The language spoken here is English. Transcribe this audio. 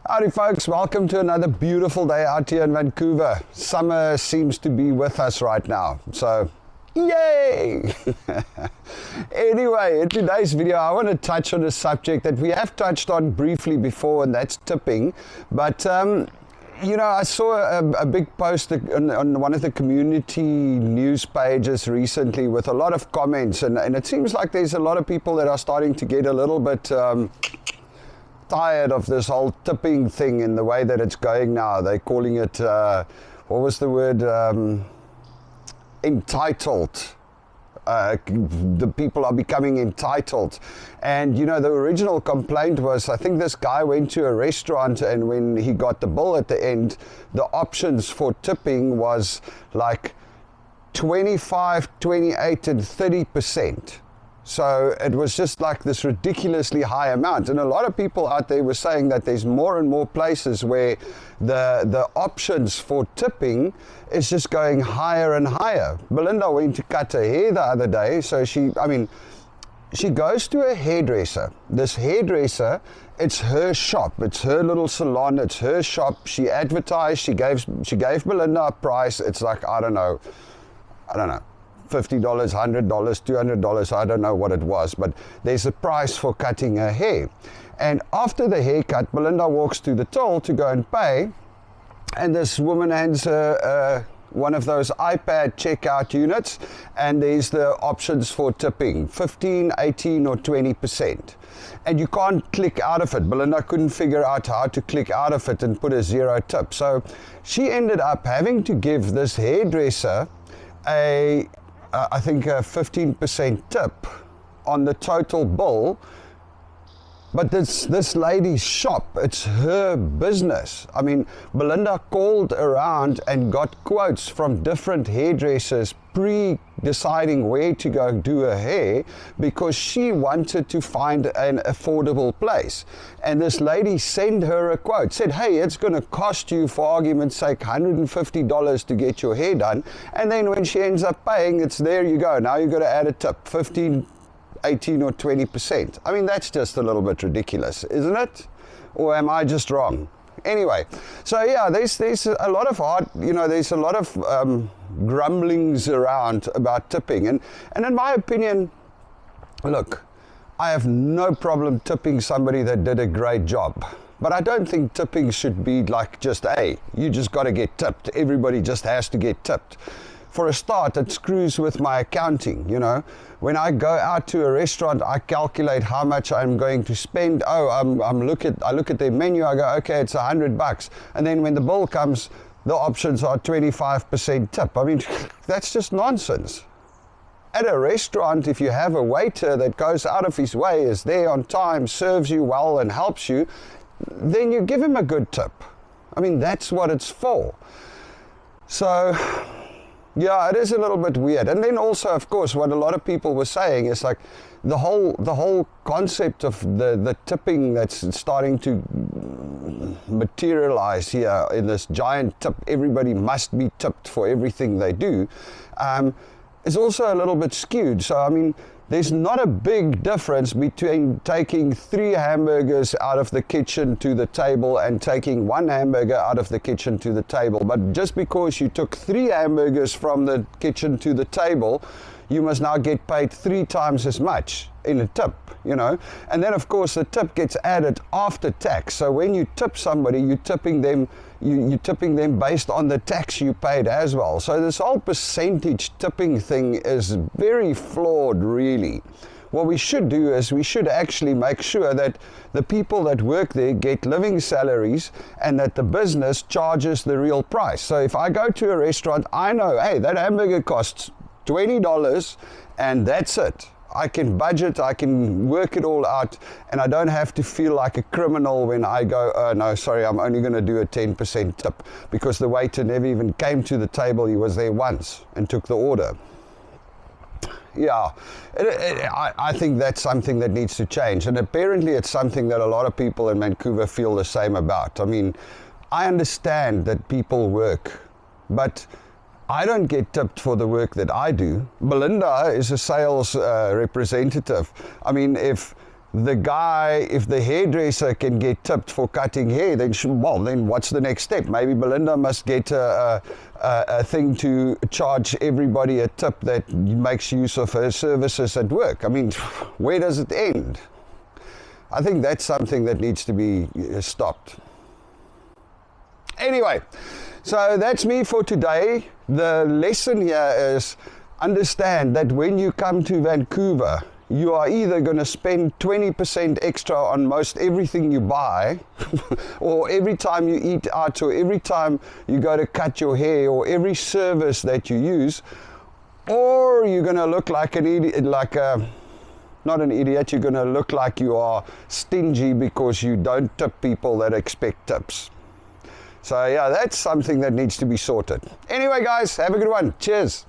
Howdy folks, welcome to another beautiful day out here in Vancouver. Summer seems to be with us right now, so yay! Anyway, in today's video I want to touch on a subject that we have touched on briefly before, and that's tipping. But you know, I saw a big post on one of the community news pages recently with a lot of comments, and it seems like there's a lot of people that are starting to get a little bit tired of this whole tipping thing in the way that it's going now. They're calling it, what was the word, entitled. The people are becoming entitled. And you know, the original complaint was, I think this guy went to a restaurant, and when he got the bill at the end, the options for tipping was like 25, 28 and 30%. So it was just like this ridiculously high amount. And a lot of people out there were saying that there's more and more places where the options for tipping is just going higher and higher. Belinda went to cut her hair the other day, so she goes to a hairdresser. This hairdresser, it's her shop, it's her little salon, it's her shop. She advertised, she gave Belinda a price. It's like, I don't know, $50, $100, $200, I don't know what it was, but there's a price for cutting her hair. And after the haircut, Belinda walks to the till to go and pay, and this woman hands her one of those iPad checkout units, and there's the options for tipping, 15, 18 or 20%. And you can't click out of it. Belinda couldn't figure out how to click out of it and put a zero tip. So she ended up having to give this hairdresser I think a 15% tip on the total bill. But this lady's shop, it's her business. I mean, Belinda called around and got quotes from different hairdressers deciding where to go do her hair, because she wanted to find an affordable place. And this lady sent her a quote, said, hey, it's going to cost you, for argument's sake, $150 to get your hair done. And then when she ends up paying, it's there you go. Now you've got to add a tip, 15, 18 or 20%. I mean, that's just a little bit ridiculous, isn't it? Or am I just wrong? Anyway, so yeah, there's a lot of there's a lot of grumblings around about tipping, and in my opinion, look, I have no problem tipping somebody that did a great job. But I don't think tipping should be like just, hey, you just got to get tipped. Everybody just has to get tipped. For a start, it screws with my accounting, you know. When I go out to a restaurant, I calculate how much I'm going to spend. Oh, I look at their menu, I go, okay, it's $100. And then when the bill comes, the options are 25% tip. I mean, that's just nonsense. At a restaurant, if you have a waiter that goes out of his way, is there on time, serves you well and helps you, then you give him a good tip. I mean, that's what it's for. So yeah, it is a little bit weird. And then also, of course, what a lot of people were saying is like the whole concept of the tipping that's starting to materialize here in this giant tip, everybody must be tipped for everything they do, is also a little bit skewed. So I mean, there's not a big difference between taking 3 hamburgers out of the kitchen to the table and taking 1 hamburger out of the kitchen to the table. But just because you took 3 hamburgers from the kitchen to the table, you must now get paid 3 times as much in a tip, you know. And then of course the tip gets added after tax. So when you tip somebody, you're tipping them based on the tax you paid as well. So this whole percentage tipping thing is very flawed, really. What we should do is we should actually make sure that the people that work there get living salaries and that the business charges the real price. So if I go to a restaurant, I know, hey, that hamburger costs $20 and that's it. I can budget, I can work it all out, and I don't have to feel like a criminal when I go, oh no, sorry, I'm only going to do a 10% tip, because the waiter never even came to the table. He was there once and took the order. Yeah, I think that's something that needs to change, and apparently it's something that a lot of people in Vancouver feel the same about. I mean, I understand that people work, but I don't get tipped for the work that I do. Belinda is a sales representative. I mean, if the guy, if the hairdresser can get tipped for cutting hair, then then what's the next step? Maybe Belinda must get a thing to charge everybody a tip that makes use of her services at work. I mean, where does it end? I think that's something that needs to be stopped. Anyway, so that's me for today. The lesson here is understand that when you come to Vancouver, you are either going to spend 20% extra on most everything you buy, or every time you eat out, or every time you go to cut your hair, or every service that you use, or you're going to look like an idiot, not an idiot, you're going to look like you are stingy because you don't tip people that expect tips. So yeah, that's something that needs to be sorted. Anyway guys, have a good one. Cheers.